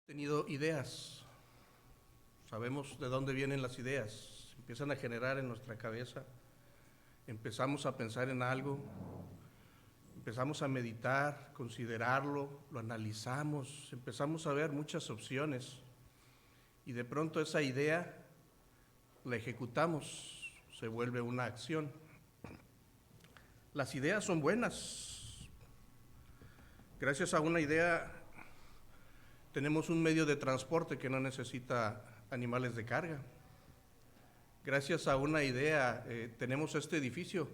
Tenido ideas, sabemos de dónde vienen las ideas, empiezan a generar en nuestra cabeza, empezamos a pensar en algo, empezamos a meditar, considerarlo, lo analizamos, empezamos a ver muchas opciones y de pronto esa idea la ejecutamos, se vuelve una acción. Las ideas son buenas. Gracias a una idea tenemos un medio de transporte que no necesita animales de carga. Gracias a una idea tenemos este edificio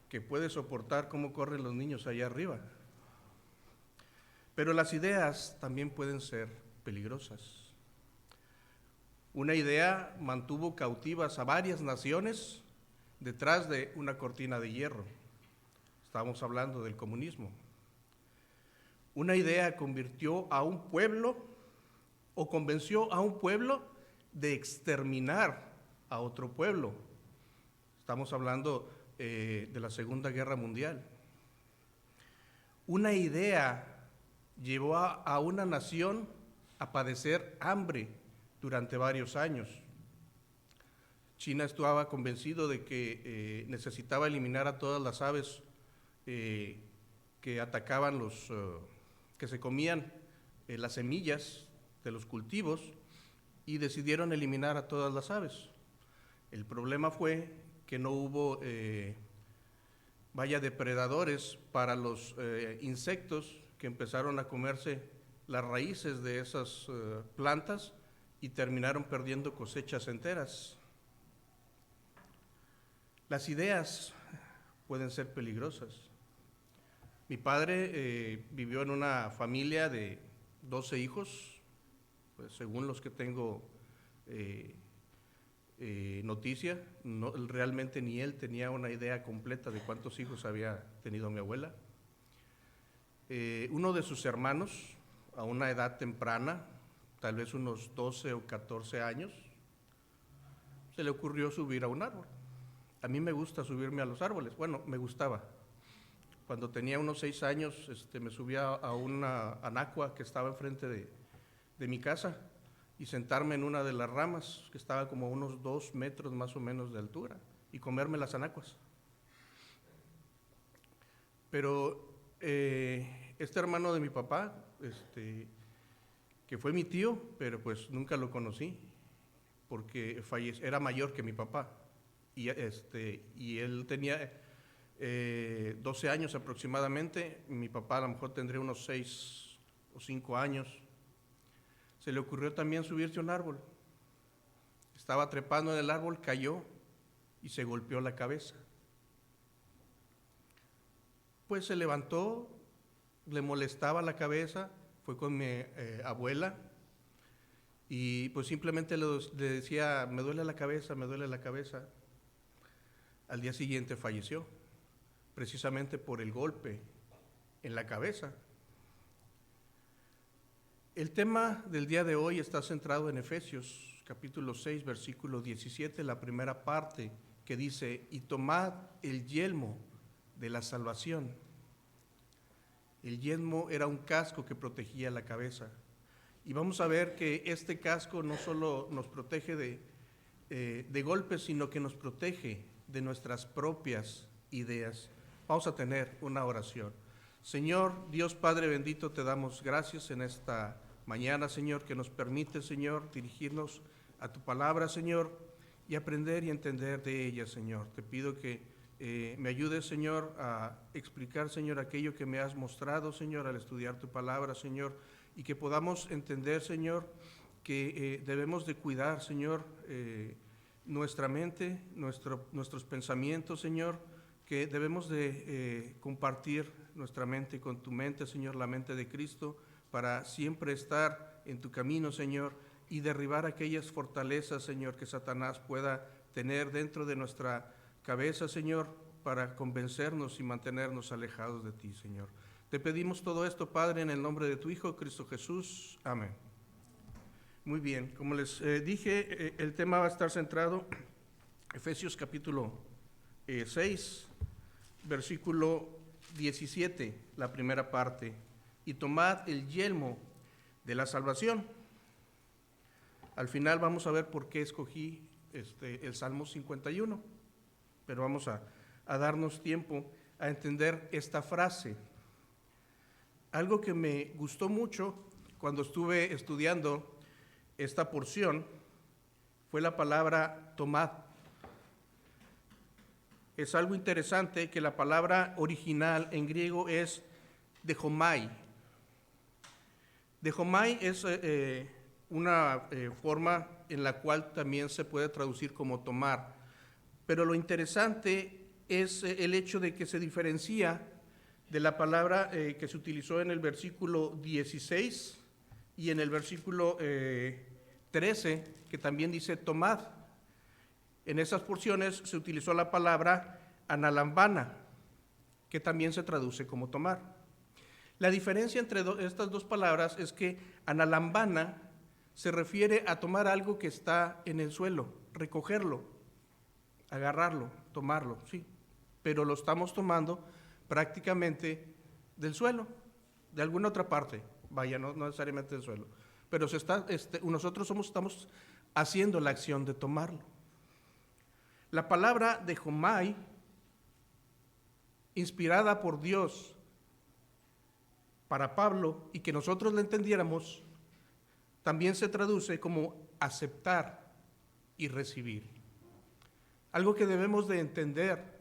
que puede soportar cómo corren los niños allá arriba. Pero las ideas también pueden ser peligrosas. Una idea mantuvo cautivas a varias naciones detrás de una cortina de hierro. Estamos hablando del comunismo. Una idea convirtió a un pueblo o convenció a un pueblo de exterminar a otro pueblo. Estamos hablando de la Segunda Guerra Mundial. Una idea llevó a una nación a padecer hambre durante varios años. China estaba convencido de que necesitaba eliminar a todas las aves que atacaban que se comían las semillas de los cultivos y decidieron eliminar a todas las aves. El problema fue que no hubo depredadores para los insectos que empezaron a comerse las raíces de esas plantas y terminaron perdiendo cosechas enteras. Las ideas pueden ser peligrosas. Mi padre vivió en una familia de 12 hijos, pues, según los que tengo noticia, realmente ni él tenía una idea completa de cuántos hijos había tenido mi abuela. Uno de sus hermanos, a una edad temprana, tal vez unos 12 o 14 años, se le ocurrió subir a un árbol. A mí me gusta subirme a los árboles, bueno, me gustaba. Cuando tenía unos 6 años, me subía a una anacua que estaba enfrente de mi casa y sentarme en una de las ramas, que estaba como a unos 2 metros más o menos de altura, y comerme las anacuas. Pero este hermano de mi papá, que fue mi tío, pero pues nunca lo conocí, porque era mayor que mi papá, y él tenía 12 años aproximadamente, mi papá a lo mejor tendría unos 6 o 5 años. Se le ocurrió también subirse a un árbol. Estaba trepando en el árbol, cayó y se golpeó la cabeza. Pues se levantó, le molestaba la cabeza, fue con mi abuela y pues simplemente le decía, me duele la cabeza, me duele la cabeza. Al día siguiente falleció, precisamente por el golpe en la cabeza. El tema del día de hoy está centrado en Efesios, capítulo 6, versículo 17, la primera parte, que dice, y tomad el yelmo de la salvación. El yelmo era un casco que protegía la cabeza. Y vamos a ver que este casco no solo nos protege de golpes, sino que nos protege de nuestras propias ideas. Vamos a tener una oración. Señor, Dios Padre bendito, te damos gracias en esta mañana, Señor, que nos permite, Señor, dirigirnos a tu palabra, Señor, y aprender y entender de ella, Señor. Te pido que me ayudes, Señor, a explicar, Señor, aquello que me has mostrado, Señor, al estudiar tu palabra, Señor, y que podamos entender, Señor, que debemos de cuidar, Señor, nuestra mente, nuestros pensamientos, Señor, que debemos de compartir nuestra mente con tu mente, Señor, la mente de Cristo, para siempre estar en tu camino, Señor, y derribar aquellas fortalezas, Señor, que Satanás pueda tener dentro de nuestra cabeza, Señor, para convencernos y mantenernos alejados de ti, Señor. Te pedimos todo esto, Padre, en el nombre de tu Hijo, Cristo Jesús. Amén. Muy bien, como les dije, el tema va a estar centrado en Efesios capítulo 6, versículo 17, la primera parte. Y tomad el yelmo de la salvación. Al final vamos a ver por qué escogí el Salmo 51, pero vamos a darnos tiempo a entender esta frase. Algo que me gustó mucho cuando estuve estudiando esta porción fue la palabra tomad. Es algo interesante que la palabra original en griego es dejomai. Dejomai es una forma en la cual también se puede traducir como tomar, pero lo interesante es el hecho de que se diferencia de la palabra que se utilizó en el versículo 16 y en el versículo 13, que también dice tomad. En esas porciones se utilizó la palabra analambana, que también se traduce como tomar. La diferencia entre estas dos palabras es que analambana se refiere a tomar algo que está en el suelo, recogerlo, agarrarlo, tomarlo, sí, pero lo estamos tomando prácticamente del suelo, de alguna otra parte, vaya, no necesariamente del suelo, pero nosotros estamos haciendo la acción de tomarlo. La palabra dejomai, inspirada por Dios para Pablo y que nosotros la entendiéramos, también se traduce como aceptar y recibir. Algo que debemos de entender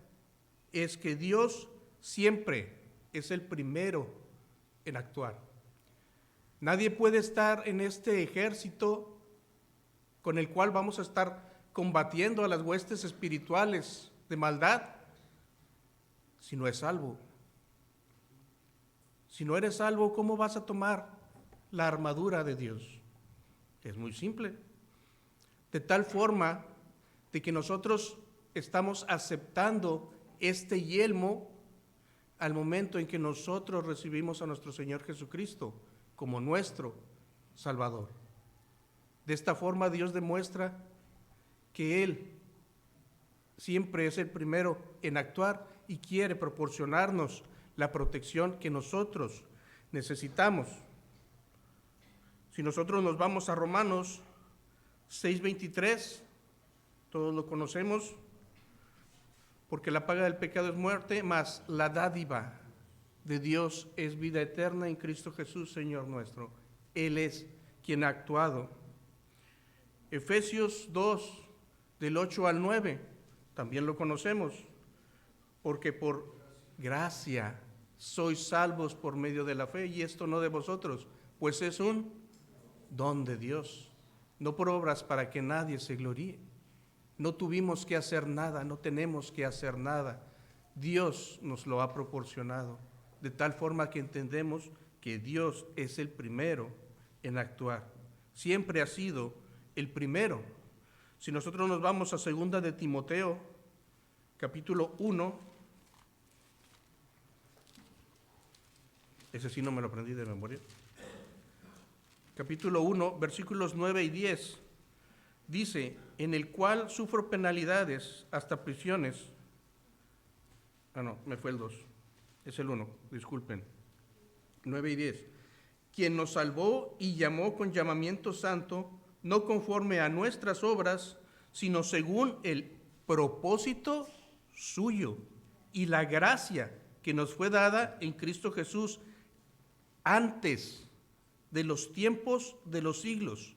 es que Dios siempre es el primero en actuar. Nadie puede estar en este ejército con el cual vamos a estar combatiendo a las huestes espirituales de maldad si no es salvo. Si no eres salvo, ¿cómo vas a tomar la armadura de Dios? Es muy simple. De tal forma de que nosotros estamos aceptando este yelmo al momento en que nosotros recibimos a nuestro Señor Jesucristo como nuestro Salvador. De esta forma Dios demuestra que Él siempre es el primero en actuar y quiere proporcionarnos la protección que nosotros necesitamos. Si nosotros nos vamos a Romanos 6:23, todos lo conocemos, porque la paga del pecado es muerte, mas la dádiva de Dios es vida eterna en Cristo Jesús, Señor nuestro. Él es quien ha actuado. Efesios 2, del 8 al 9, también lo conocemos, porque por gracia sois salvos por medio de la fe, y esto no de vosotros, pues es un don de Dios, no por obras para que nadie se gloríe. No tuvimos que hacer nada, no tenemos que hacer nada. Dios nos lo ha proporcionado, de tal forma que entendemos que Dios es el primero en actuar. Siempre ha sido el primero. Si nosotros nos vamos a 2 de Timoteo, capítulo 1, ese sí no me lo aprendí de memoria. Capítulo 1, versículos 9 y 10, dice, en el cual sufro penalidades hasta prisiones. Me fue el 2, es el 1, disculpen. 9 y 10. Quien nos salvó y llamó con llamamiento santo, no conforme a nuestras obras, sino según el propósito suyo y la gracia que nos fue dada en Cristo Jesús antes de los tiempos de los siglos,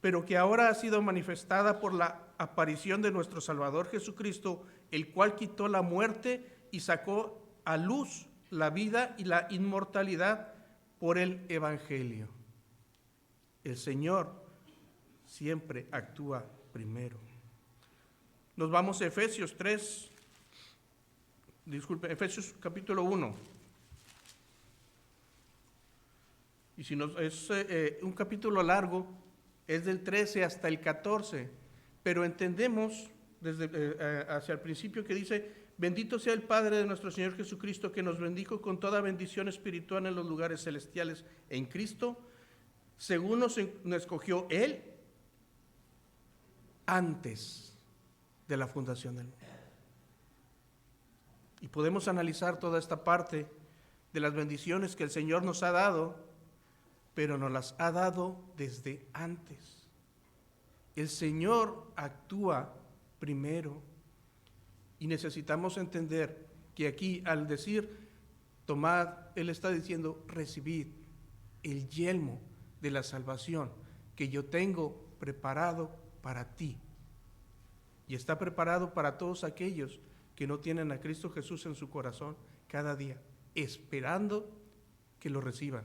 pero que ahora ha sido manifestada por la aparición de nuestro Salvador Jesucristo, el cual quitó la muerte y sacó a luz la vida y la inmortalidad por el Evangelio. El Señor siempre actúa primero. Nos vamos a Efesios Efesios capítulo 1. Y si es un capítulo largo, es del 13 hasta el 14, pero entendemos desde hacia el principio que dice, bendito sea el Padre de nuestro Señor Jesucristo, que nos bendijo con toda bendición espiritual en los lugares celestiales en Cristo, según nos escogió Él antes de la fundación del mundo. Y podemos analizar toda esta parte de las bendiciones que el Señor nos ha dado pero nos las ha dado desde antes. El Señor actúa primero y necesitamos entender que aquí al decir tomad, Él está diciendo recibid el yelmo de la salvación que yo tengo preparado para ti. Y está preparado para todos aquellos que no tienen a Cristo Jesús en su corazón cada día, esperando que lo reciban.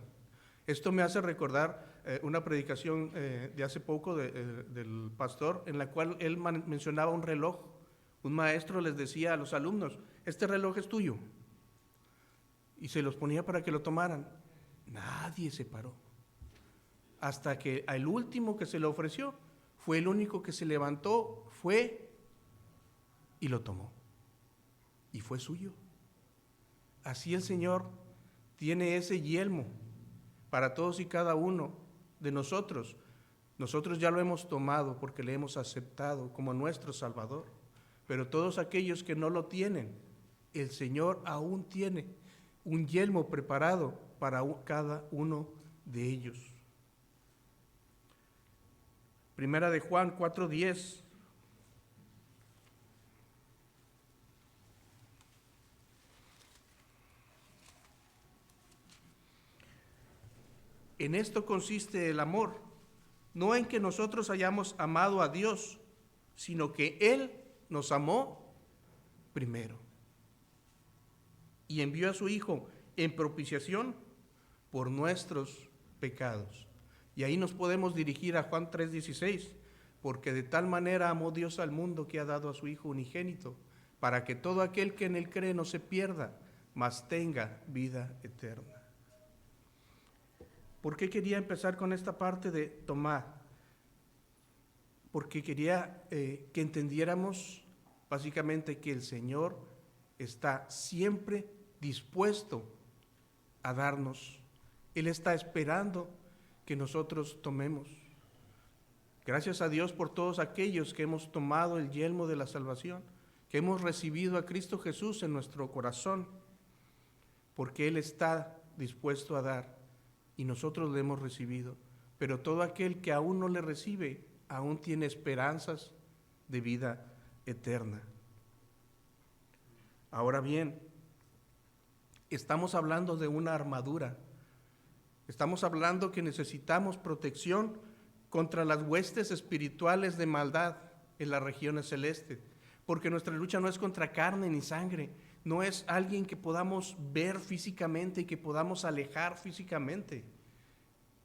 Esto me hace recordar una predicación de hace poco del pastor, en la cual él mencionaba un reloj. Un maestro les decía a los alumnos, este reloj es tuyo. Y se los ponía para que lo tomaran. Nadie se paró. Hasta que el último que se le ofreció fue el único que se levantó, fue y lo tomó. Y fue suyo. Así el Señor tiene ese yelmo para todos y cada uno de nosotros. Nosotros ya lo hemos tomado porque le hemos aceptado como nuestro Salvador. Pero todos aquellos que no lo tienen, el Señor aún tiene un yelmo preparado para cada uno de ellos. Primera de Juan 4:10. En esto consiste el amor, no en que nosotros hayamos amado a Dios, sino que Él nos amó primero y envió a su Hijo en propiciación por nuestros pecados. Y ahí nos podemos dirigir a Juan 3:16, porque de tal manera amó Dios al mundo que ha dado a su Hijo unigénito, para que todo aquel que en Él cree no se pierda, mas tenga vida eterna. ¿Por qué quería empezar con esta parte de tomar? Porque quería que entendiéramos básicamente que el Señor está siempre dispuesto a darnos. Él está esperando que nosotros tomemos. Gracias a Dios por todos aquellos que hemos tomado el yelmo de la salvación, que hemos recibido a Cristo Jesús en nuestro corazón, porque Él está dispuesto a dar y nosotros le hemos recibido. Pero todo aquel que aún no le recibe, aún tiene esperanzas de vida eterna. Ahora bien, estamos hablando de una armadura. Estamos hablando que necesitamos protección contra las huestes espirituales de maldad en las regiones celestes, porque nuestra lucha no es contra carne ni sangre, no es alguien que podamos ver físicamente y que podamos alejar físicamente.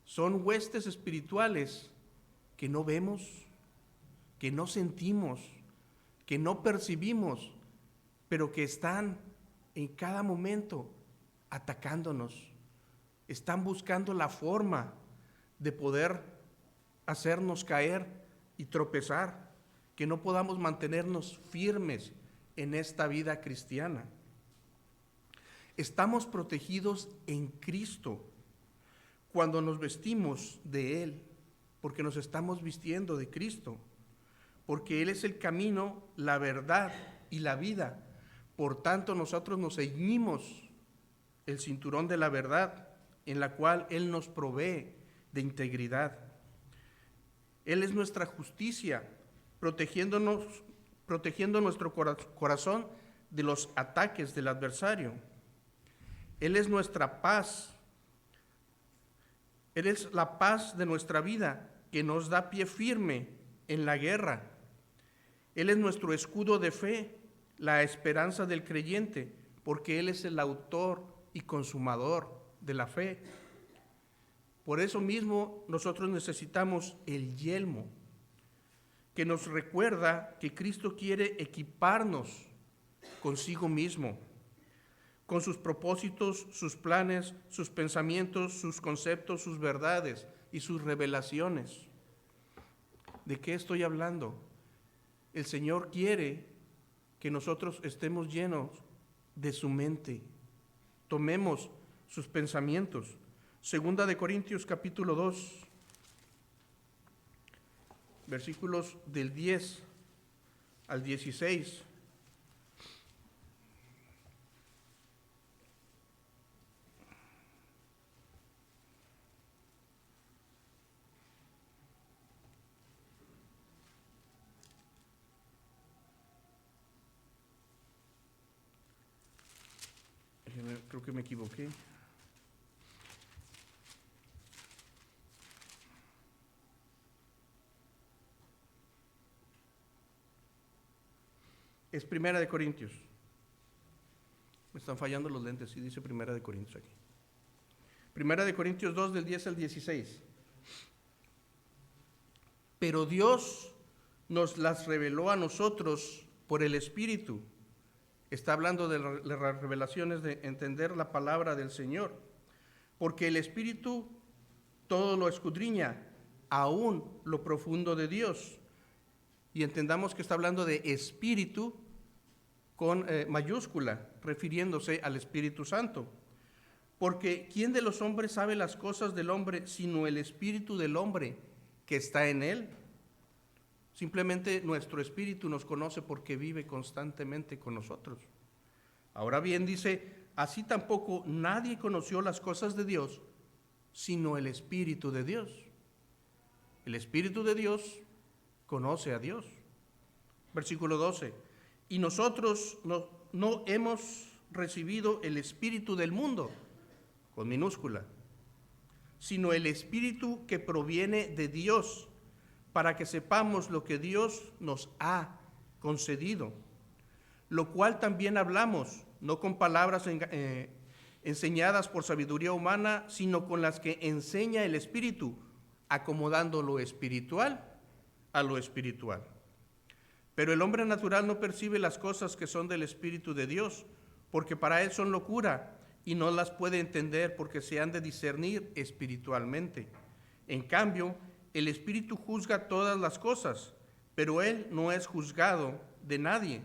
Son huestes espirituales que no vemos, que no sentimos, que no percibimos, pero que están en cada momento atacándonos. Están buscando la forma de poder hacernos caer y tropezar, que no podamos mantenernos firmes en esta vida cristiana. Estamos protegidos en Cristo cuando nos vestimos de Él, porque nos estamos vistiendo de Cristo, porque Él es el camino, la verdad y la vida. Por tanto, nosotros nos ceñimos el cinturón de la verdad, en la cual Él nos provee de integridad. Él es nuestra justicia, protegiendo nuestro corazón de los ataques del adversario. Él es nuestra paz. Él es la paz de nuestra vida, que nos da pie firme en la guerra. Él es nuestro escudo de fe, la esperanza del creyente, porque Él es el autor y consumador de la fe. Por eso mismo nosotros necesitamos el yelmo, que nos recuerda que Cristo quiere equiparnos consigo mismo, con sus propósitos, sus planes, sus pensamientos, sus conceptos, sus verdades y sus revelaciones. ¿De qué estoy hablando? El Señor quiere que nosotros estemos llenos de su mente, tomemos sus pensamientos. Segunda de Corintios capítulo 2, versículos del 10 al 16. Creo que me equivoqué. Es Primera de Corintios. Me están fallando los lentes, sí dice Primera de Corintios aquí. Primera de Corintios 2, del 10 al 16. Pero Dios nos las reveló a nosotros por el Espíritu. Está hablando de las revelaciones de entender la palabra del Señor. Porque el Espíritu todo lo escudriña, aún lo profundo de Dios. Y entendamos que está hablando de Espíritu con mayúscula, refiriéndose al Espíritu Santo. Porque ¿quién de los hombres sabe las cosas del hombre sino el Espíritu del hombre que está en él? Simplemente nuestro Espíritu nos conoce porque vive constantemente con nosotros. Ahora bien, dice, así tampoco nadie conoció las cosas de Dios sino el Espíritu de Dios. El Espíritu de Dios conoce a Dios. Versículo 12. Y nosotros no hemos recibido el espíritu del mundo, con minúscula, sino el Espíritu que proviene de Dios, para que sepamos lo que Dios nos ha concedido, lo cual también hablamos, no con palabras enseñadas por sabiduría humana, sino con las que enseña el Espíritu, acomodando lo espiritual a lo espiritual. Pero el hombre natural no percibe las cosas que son del Espíritu de Dios, porque para él son locura, y no las puede entender porque se han de discernir espiritualmente. En cambio, el Espíritu juzga todas las cosas, pero él no es juzgado de nadie.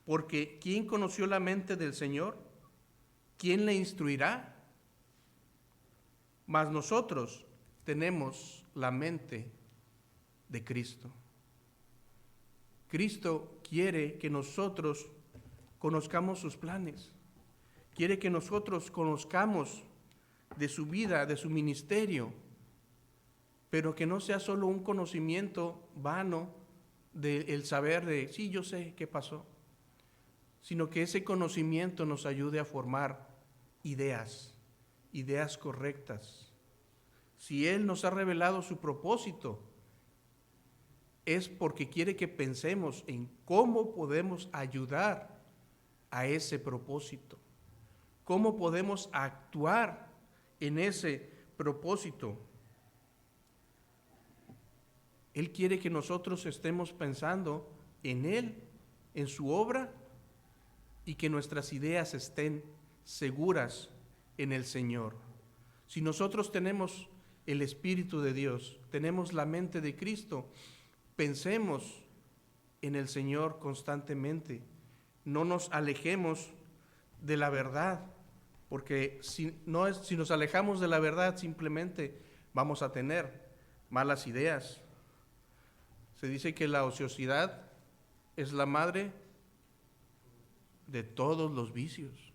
Porque ¿quién conoció la mente del Señor? ¿Quién le instruirá? Mas nosotros tenemos la mente de Cristo. Cristo quiere que nosotros conozcamos sus planes. Quiere que nosotros conozcamos de su vida, de su ministerio, pero que no sea solo un conocimiento vano del saber de, sí, yo sé qué pasó, sino que ese conocimiento nos ayude a formar ideas correctas. Si Él nos ha revelado su propósito, es porque quiere que pensemos en cómo podemos ayudar a ese propósito, cómo podemos actuar en ese propósito. Él quiere que nosotros estemos pensando en Él, en su obra, y que nuestras ideas estén seguras en el Señor. Si nosotros tenemos el Espíritu de Dios, tenemos la mente de Cristo, pensemos en el Señor constantemente. No nos alejemos de la verdad, porque si nos alejamos de la verdad, simplemente vamos a tener malas ideas. Se dice que la ociosidad es la madre de todos los vicios.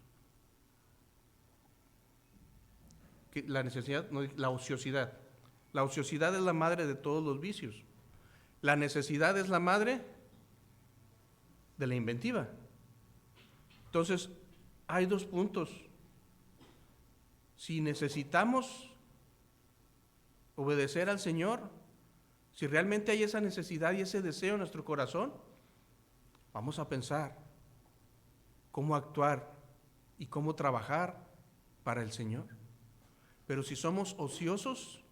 La ociosidad. La ociosidad es la madre de todos los vicios. La necesidad es la madre de la inventiva. Entonces, hay dos puntos. Si necesitamos obedecer al Señor, si realmente hay esa necesidad y ese deseo en nuestro corazón, vamos a pensar cómo actuar y cómo trabajar para el Señor. Pero si somos ociosos,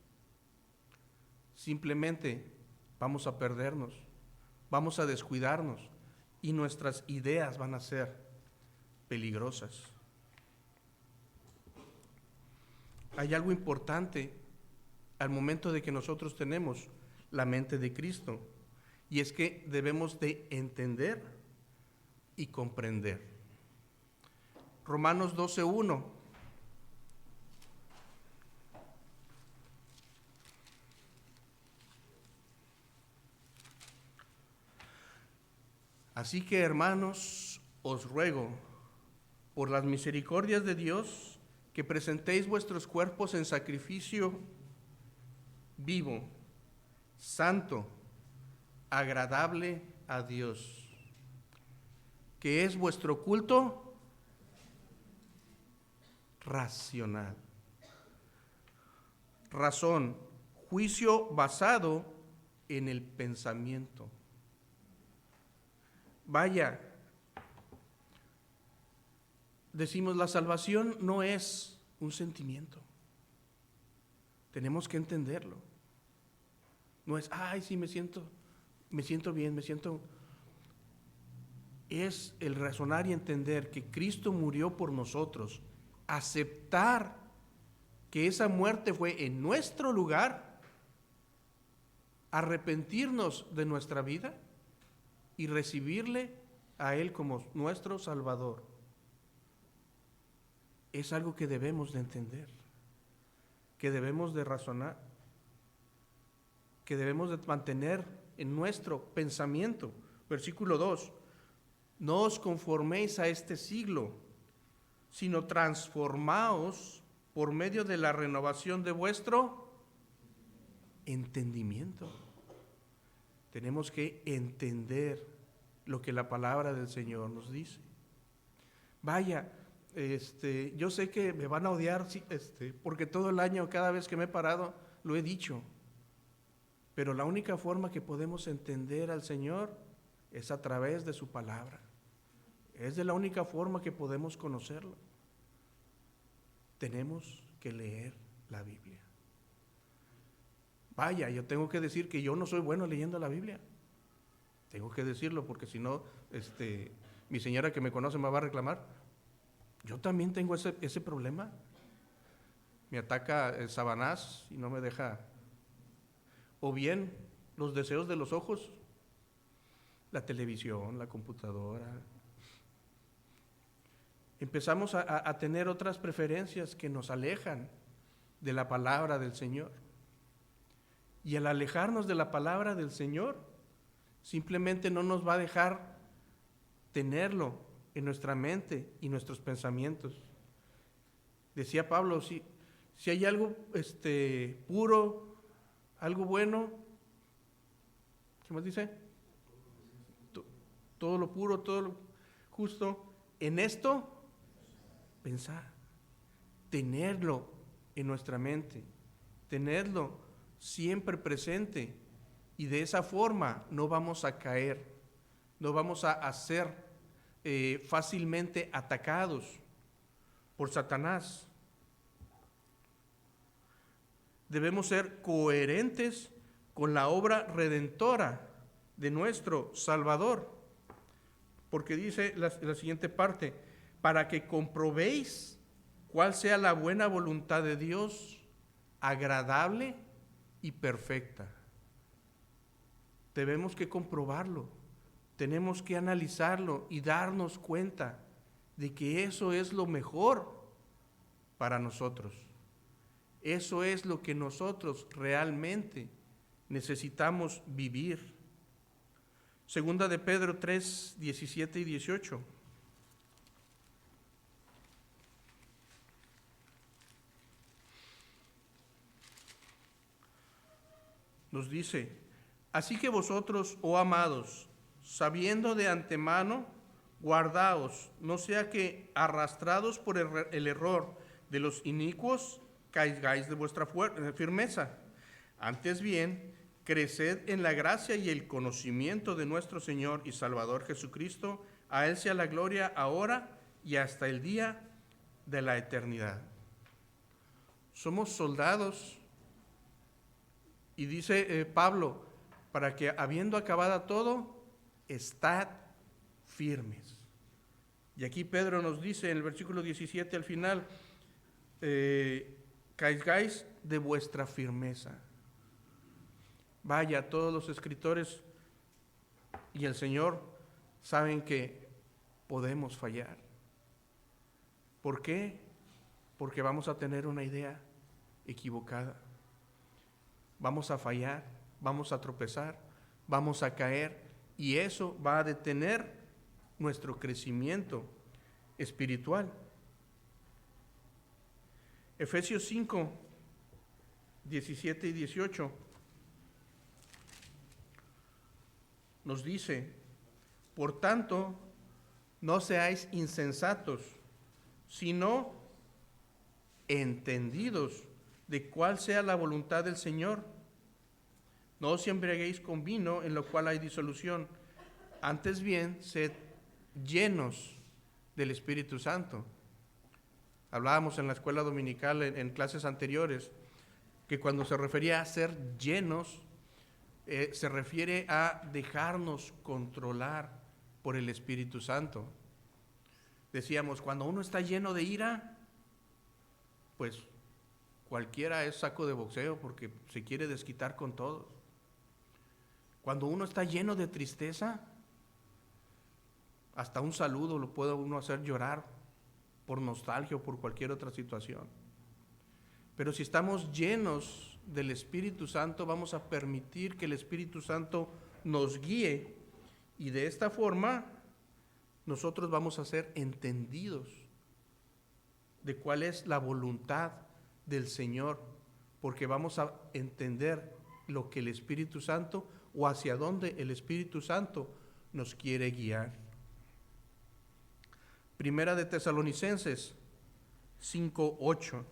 simplemente vamos a perdernos, vamos a descuidarnos y nuestras ideas van a ser peligrosas. Hay algo importante al momento de que nosotros tenemos la mente de Cristo, y es que debemos de entender y comprender. Romanos 12:1. Así que, hermanos, os ruego, por las misericordias de Dios, que presentéis vuestros cuerpos en sacrificio vivo, santo, agradable a Dios, que es vuestro culto racional. Razón, juicio basado en el pensamiento. Vaya, decimos, la salvación no es un sentimiento. Tenemos que entenderlo. No es, ay, sí, me siento bien, Es el razonar y entender que Cristo murió por nosotros, aceptar que esa muerte fue en nuestro lugar, arrepentirnos de nuestra vida y recibirle a Él como nuestro Salvador. Es algo que debemos de entender, que debemos de razonar, que debemos de mantener en nuestro pensamiento. Versículo 2, no os conforméis a este siglo, sino transformaos por medio de la renovación de vuestro entendimiento. Tenemos que entender lo que la palabra del Señor nos dice. Vaya, yo sé que me van a odiar, porque todo el año, cada vez que me he parado, lo he dicho. Pero la única forma que podemos entender al Señor es a través de su palabra. Es de la única forma que podemos conocerlo. Tenemos que leer la Biblia. Vaya, yo tengo que decir que yo no soy bueno leyendo la Biblia. Tengo que decirlo porque si no, mi señora que me conoce me va a reclamar. Yo también tengo ese problema. Me ataca el Sabanás y no me deja. O bien los deseos de los ojos, la televisión, la computadora. Empezamos a tener otras preferencias que nos alejan de la palabra del Señor. Y al alejarnos de la palabra del Señor, simplemente no nos va a dejar tenerlo en nuestra mente y nuestros pensamientos. Decía Pablo, si hay algo puro, algo bueno, ¿qué más dice? Todo lo puro, todo lo justo, en esto pensar, tenerlo en nuestra mente, tenerlo siempre presente, y de esa forma no vamos a caer, no vamos a ser fácilmente atacados por Satanás. Debemos ser coherentes con la obra redentora de nuestro Salvador, porque dice la siguiente parte, para que comprobéis cuál sea la buena voluntad de Dios, agradable y perfecta. Debemos que comprobarlo, tenemos que analizarlo y darnos cuenta de que eso es lo mejor para nosotros. Eso es lo que nosotros realmente necesitamos vivir. Segunda de Pedro 3, 17 y 18. Nos dice, así que vosotros, oh amados, sabiendo de antemano, guardaos, no sea que arrastrados por el error de los inicuos, caigáis de vuestra firmeza. Antes bien, creced en la gracia y el conocimiento de nuestro Señor y Salvador Jesucristo. A Él sea la gloria ahora y hasta el día de la eternidad. Somos soldados, y dice Pablo, para que habiendo acabado todo, estad firmes. Y aquí Pedro nos dice en el versículo 17 al final, caigáis de vuestra firmeza. Vaya, todos los escritores y el Señor saben que podemos fallar. ¿Por qué? Porque vamos a tener una idea equivocada. Vamos a fallar, vamos a tropezar, vamos a caer, y eso va a detener nuestro crecimiento espiritual. Efesios 5, 17 y 18 nos dice, por tanto, no seáis insensatos, sino entendidos de cuál sea la voluntad del Señor. No os embriaguéis con vino, en lo cual hay disolución. Antes bien, sed llenos del Espíritu Santo. Hablábamos en la escuela dominical, en clases anteriores, que cuando se refería a ser llenos, se refiere a dejarnos controlar por el Espíritu Santo. Decíamos, cuando uno está lleno de ira, pues cualquiera es saco de boxeo porque se quiere desquitar con todos. Cuando uno está lleno de tristeza, hasta un saludo lo puede uno hacer llorar por nostalgia o por cualquier otra situación. Pero si estamos llenos del Espíritu Santo, vamos a permitir que el Espíritu Santo nos guíe, y de esta forma nosotros vamos a ser entendidos de cuál es la voluntad del Señor, porque vamos a entender lo que el Espíritu Santo, o hacia dónde el Espíritu Santo nos quiere guiar. Primera de Tesalonicenses 5:8.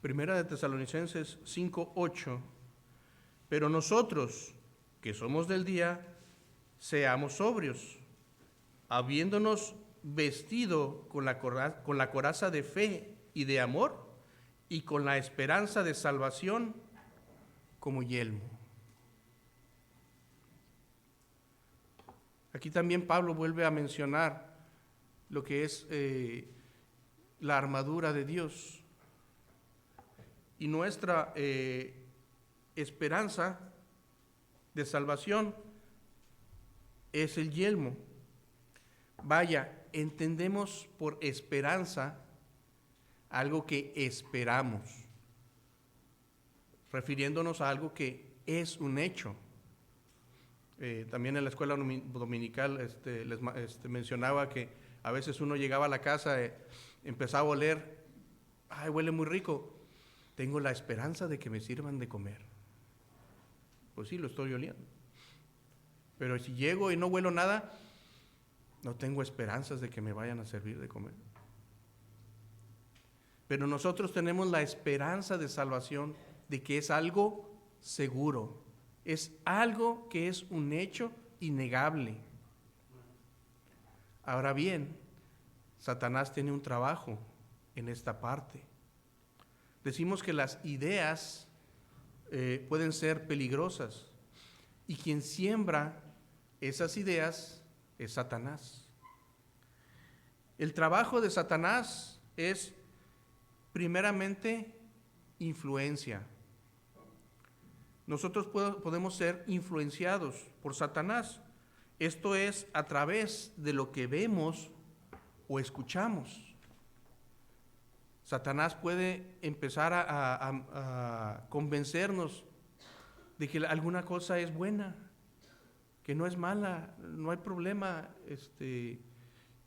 Primera de Tesalonicenses 5:8. Pero nosotros, que somos del día, seamos sobrios, habiéndonos vestido con la coraza de fe y de amor, y con la esperanza de salvación como yelmo. Aquí también Pablo vuelve a mencionar lo que es la armadura de Dios. Y nuestra esperanza de salvación es el yelmo. Vaya, entendemos por esperanza algo que esperamos, refiriéndonos a algo que es un hecho. También en la escuela dominical les mencionaba que a veces uno llegaba a la casa, empezaba a oler, ay, huele muy rico, tengo la esperanza de que me sirvan de comer. Pues sí, lo estoy oliendo. Pero si llego y no huelo nada, no tengo esperanzas de que me vayan a servir de comer. Pero nosotros tenemos la esperanza de salvación, de que es algo seguro, es algo que es un hecho innegable. Ahora bien, Satanás tiene un trabajo en esta parte. Decimos que las ideas pueden ser peligrosas, y quien siembra esas ideas es Satanás. El trabajo de Satanás es primeramente influencia. Nosotros podemos ser influenciados por Satanás. Esto es a través de lo que vemos o escuchamos. Satanás puede empezar a convencernos de que alguna cosa es buena, que no es mala, no hay problema,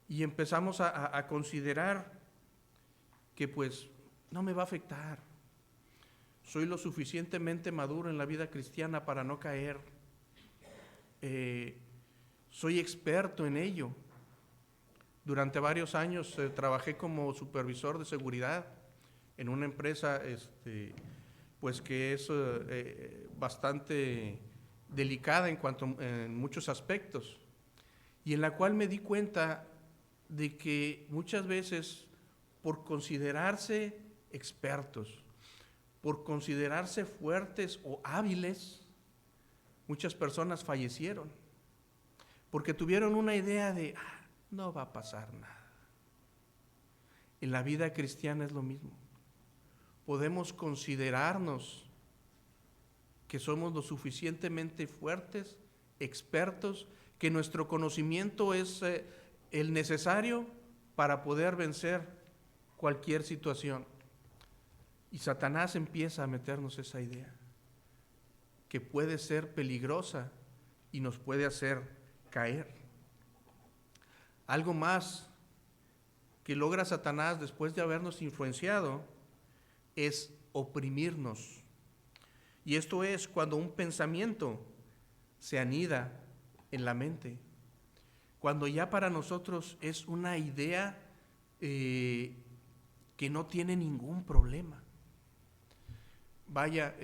y empezamos a considerar que pues no me va a afectar. Soy lo suficientemente maduro en la vida cristiana para no caer. Soy experto en ello. Durante varios años trabajé como supervisor de seguridad en una empresa pues que es bastante delicada en muchos aspectos, y en la cual me di cuenta de que muchas veces, por considerarse expertos, por considerarse fuertes o hábiles, muchas personas fallecieron porque tuvieron una idea de no va a pasar nada. En la vida cristiana es lo mismo. Podemos considerarnos que somos lo suficientemente fuertes, expertos, que nuestro conocimiento es el necesario para poder vencer cualquier situación. Y Satanás empieza a meternos esa idea, que puede ser peligrosa y nos puede hacer caer. Algo más que logra Satanás después de habernos influenciado es oprimirnos. Y esto es cuando un pensamiento se anida en la mente, cuando ya para nosotros es una idea que no tiene ningún problema. Vaya,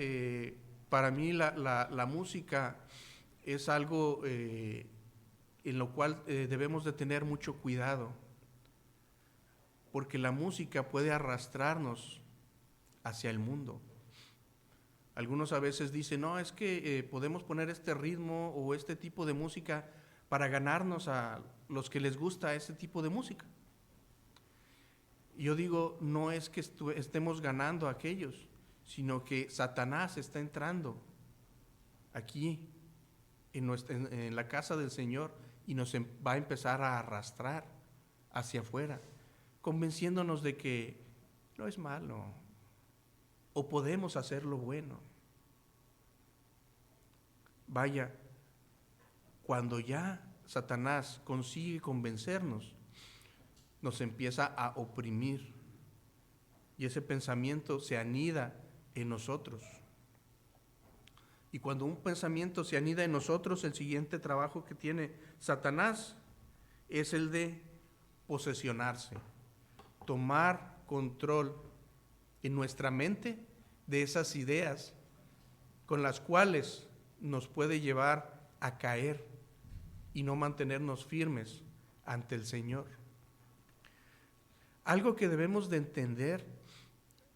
para mí la música es algo en lo cual debemos de tener mucho cuidado, porque la música puede arrastrarnos hacia el mundo. Algunos a veces dicen, no, es que podemos poner este ritmo o este tipo de música para ganarnos a los que les gusta ese tipo de música. Yo digo, no es que estemos ganando a aquellos, sino que Satanás está entrando aquí en la casa del Señor y nos va a empezar a arrastrar hacia afuera, convenciéndonos de que no es malo o podemos hacer lo bueno. Vaya, cuando ya Satanás consigue convencernos, nos empieza a oprimir y ese pensamiento se anida en nosotros. Y cuando un pensamiento se anida en nosotros, el siguiente trabajo que tiene Satanás es el de posesionarse, tomar control en nuestra mente de esas ideas con las cuales nos puede llevar a caer y no mantenernos firmes ante el Señor. Algo que debemos de entender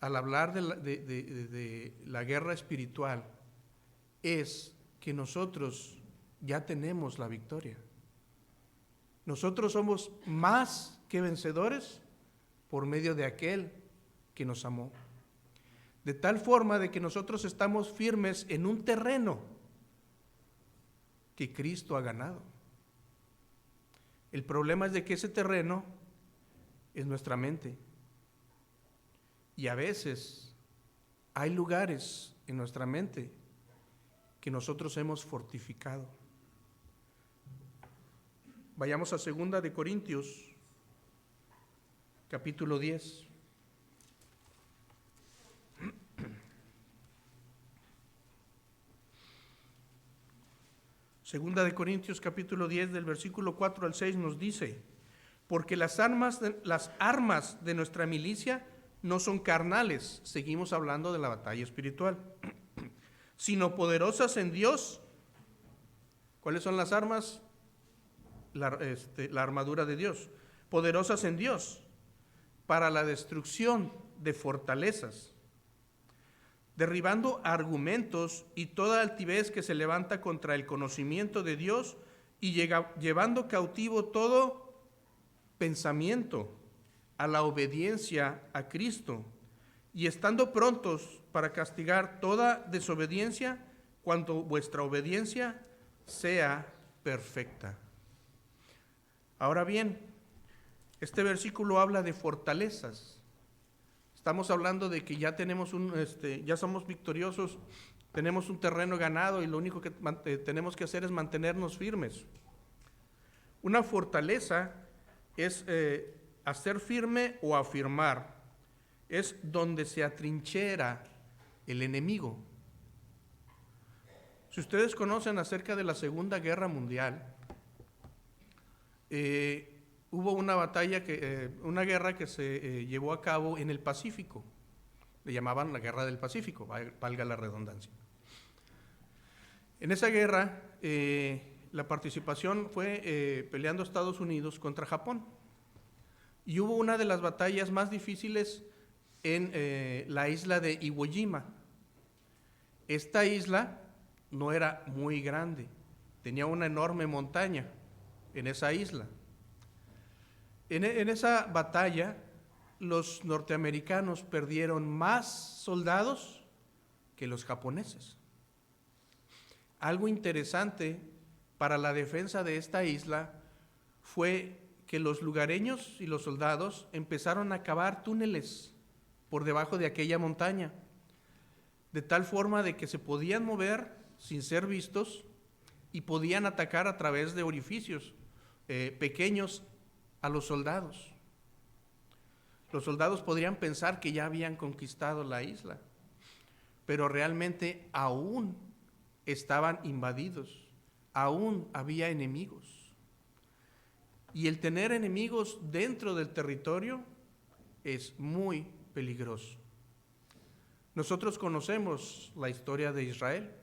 al hablar de la guerra espiritual es que nosotros ya tenemos la victoria. Nosotros somos más que vencedores por medio de aquel que nos amó. De tal forma de que nosotros estamos firmes en un terreno que Cristo ha ganado. El problema es de que ese terreno es nuestra mente. Y a veces hay lugares en nuestra mente que nosotros hemos fortificado. Vayamos a 2 de Corintios, capítulo 10. Segunda de Corintios capítulo 10 del versículo 4 al 6 nos dice: porque las armas de nuestra milicia no son carnales, seguimos hablando de la batalla espiritual, sino poderosas en Dios. ¿Cuáles son las armas? La armadura de Dios. Poderosas en Dios para la destrucción de fortalezas, derribando argumentos y toda altivez que se levanta contra el conocimiento de Dios y llevando cautivo todo pensamiento a la obediencia a Cristo, y estando prontos para castigar toda desobediencia cuando vuestra obediencia sea perfecta. Ahora bien, este versículo habla de fortalezas. Estamos hablando de que ya tenemos ya somos victoriosos, tenemos un terreno ganado y lo único que tenemos que hacer es mantenernos firmes. Una fortaleza es hacer firme o afirmar, es donde se atrinchera el enemigo. Si ustedes conocen acerca de la Segunda Guerra Mundial, hubo una batalla, una guerra que se llevó a cabo en el Pacífico. Le llamaban la Guerra del Pacífico, valga la redundancia. En esa guerra, la participación fue peleando Estados Unidos contra Japón. Y hubo una de las batallas más difíciles en la isla de Iwo Jima. Esta isla no era muy grande, tenía una enorme montaña en esa isla. En esa batalla, los norteamericanos perdieron más soldados que los japoneses. Algo interesante para la defensa de esta isla fue que los lugareños y los soldados empezaron a cavar túneles por debajo de aquella montaña, de tal forma de que se podían mover sin ser vistos y podían atacar a través de orificios pequeños a los soldados. Los soldados podrían pensar que ya habían conquistado la isla, pero realmente aún estaban invadidos, aún había enemigos. Y el tener enemigos dentro del territorio es muy peligroso. Nosotros conocemos la historia de Israel.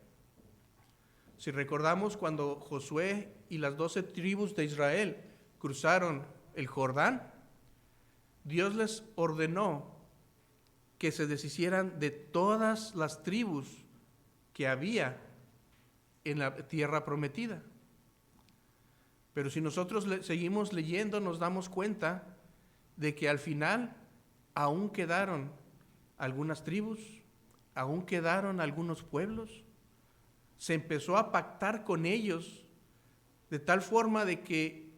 Si recordamos cuando Josué y las 12 tribus de Israel cruzaron el Jordán, Dios les ordenó que se deshicieran de todas las tribus que había en la tierra prometida. Pero si nosotros seguimos leyendo, nos damos cuenta de que al final aún quedaron algunas tribus, aún quedaron algunos pueblos. Se empezó a pactar con ellos de tal forma de que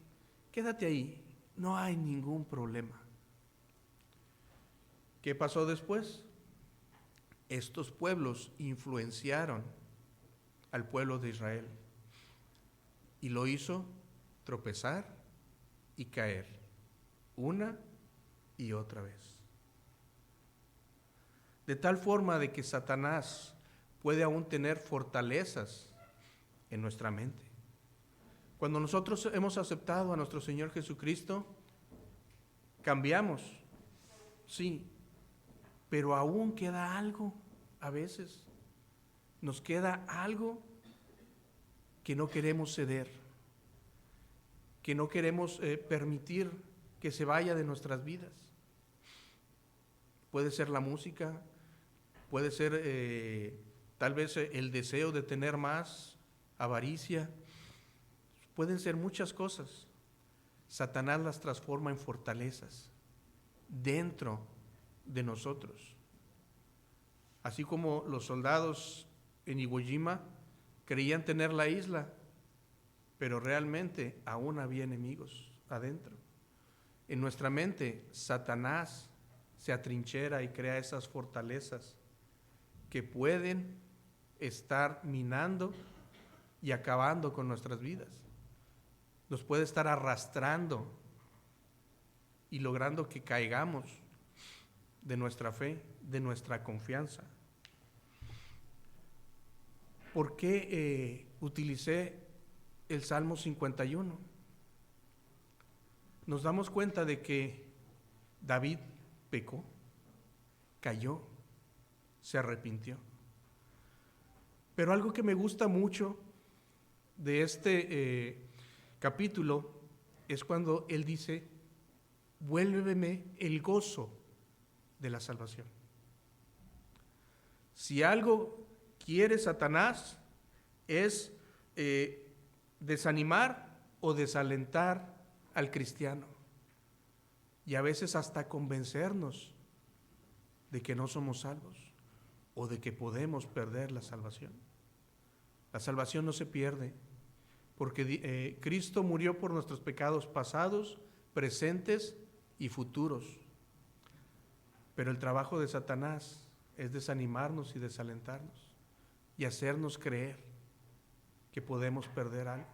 quédate ahí, no hay ningún problema. ¿Qué pasó después? Estos pueblos influenciaron al pueblo de Israel y lo hizo tropezar y caer una y otra vez. De tal forma de que Satanás puede aún tener fortalezas en nuestra mente. Cuando nosotros hemos aceptado a nuestro Señor Jesucristo, cambiamos, sí, pero aún queda algo a veces. Nos queda algo que no queremos ceder, que no queremos permitir que se vaya de nuestras vidas. Puede ser la música, puede ser tal vez el deseo de tener más, avaricia, pueden ser muchas cosas. Satanás las transforma en fortalezas dentro de nosotros. Así como los soldados en Iwo Jima creían tener la isla, pero realmente aún había enemigos adentro. En nuestra mente, Satanás se atrinchera y crea esas fortalezas que pueden estar minando y acabando con nuestras vidas. Nos puede estar arrastrando y logrando que caigamos de nuestra fe, de nuestra confianza. ¿Por qué utilicé el Salmo 51? Nos damos cuenta de que David pecó, cayó, se arrepintió. Pero algo que me gusta mucho de este capítulo es cuando él dice: vuélveme el gozo de la salvación. Si algo quiere Satanás es desanimar o desalentar al cristiano, y a veces hasta convencernos de que no somos salvos o de que podemos perder la salvación. La salvación no se pierde, porque Cristo murió por nuestros pecados pasados, presentes y futuros. Pero el trabajo de Satanás es desanimarnos y desalentarnos y hacernos creer que podemos perder algo.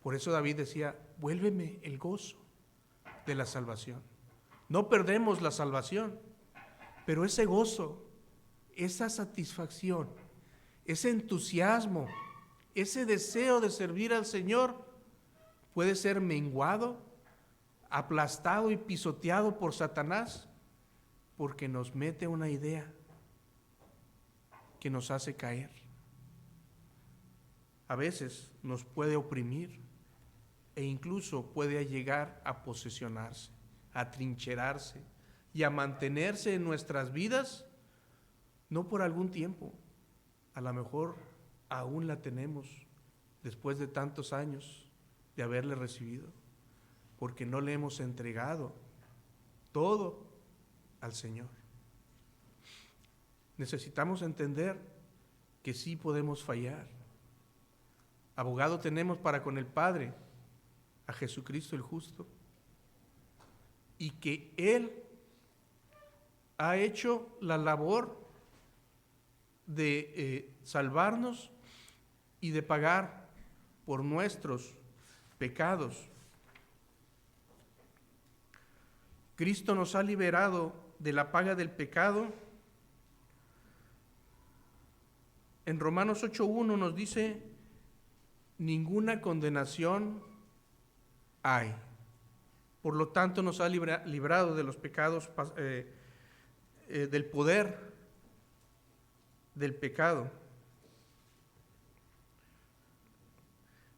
Por eso David decía: vuélveme el gozo de la salvación. No perdemos la salvación, pero ese gozo, esa satisfacción, ese entusiasmo, ese deseo de servir al Señor puede ser menguado, aplastado y pisoteado por Satanás, porque nos mete una idea que nos hace caer. A veces nos puede oprimir e incluso puede llegar a posesionarse, a trincherarse y a mantenerse en nuestras vidas, no por algún tiempo, a lo mejor aún la tenemos después de tantos años de haberle recibido, porque no le hemos entregado todo al Señor. Necesitamos entender que sí podemos fallar. Abogado tenemos para con el Padre, a Jesucristo el justo, y que Él ha hecho la labor de salvarnos y de pagar por nuestros pecados Cristo nos ha liberado de la paga del pecado. En Romanos 8:1 nos dice, ninguna condenación hay. Por lo tanto, nos ha librado de los pecados, del poder del pecado.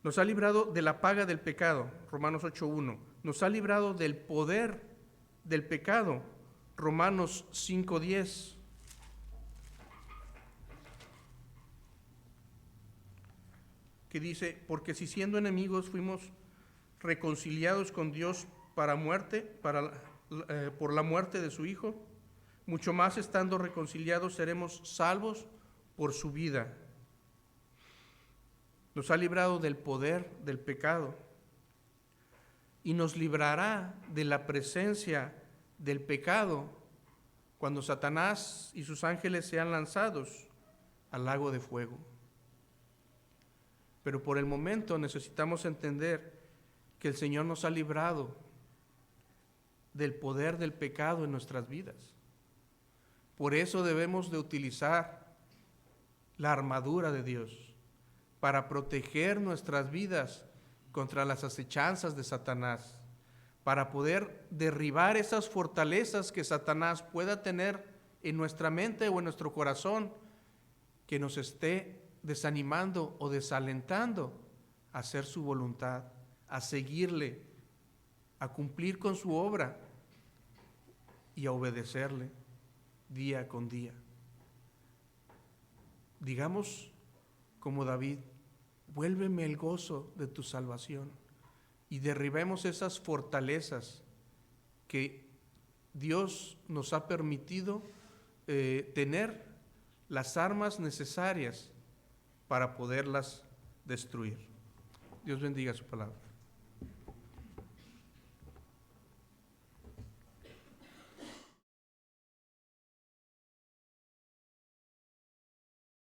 Nos ha librado de la paga del pecado, Romanos 8:1. Nos ha librado del poder del pecado, Romanos 5:10. Que dice, porque si siendo enemigos fuimos reconciliados con Dios por la muerte de su Hijo, mucho más estando reconciliados seremos salvos por su vida. Nos ha librado del poder del pecado y nos librará de la presencia del pecado cuando Satanás y sus ángeles sean lanzados al lago de fuego. Pero por el momento necesitamos entender que el Señor nos ha librado del poder del pecado en nuestras vidas. Por eso debemos de utilizar la armadura de Dios para proteger nuestras vidas contra las acechanzas de Satanás, para poder derribar esas fortalezas que Satanás pueda tener en nuestra mente o en nuestro corazón, que nos esté desanimando o desalentando a hacer su voluntad, a seguirle, a cumplir con su obra y a obedecerle día con día. Digamos como David, vuélveme el gozo de tu salvación, y derribemos esas fortalezas que Dios nos ha permitido tener las armas necesarias para poderlas destruir. Dios bendiga su palabra.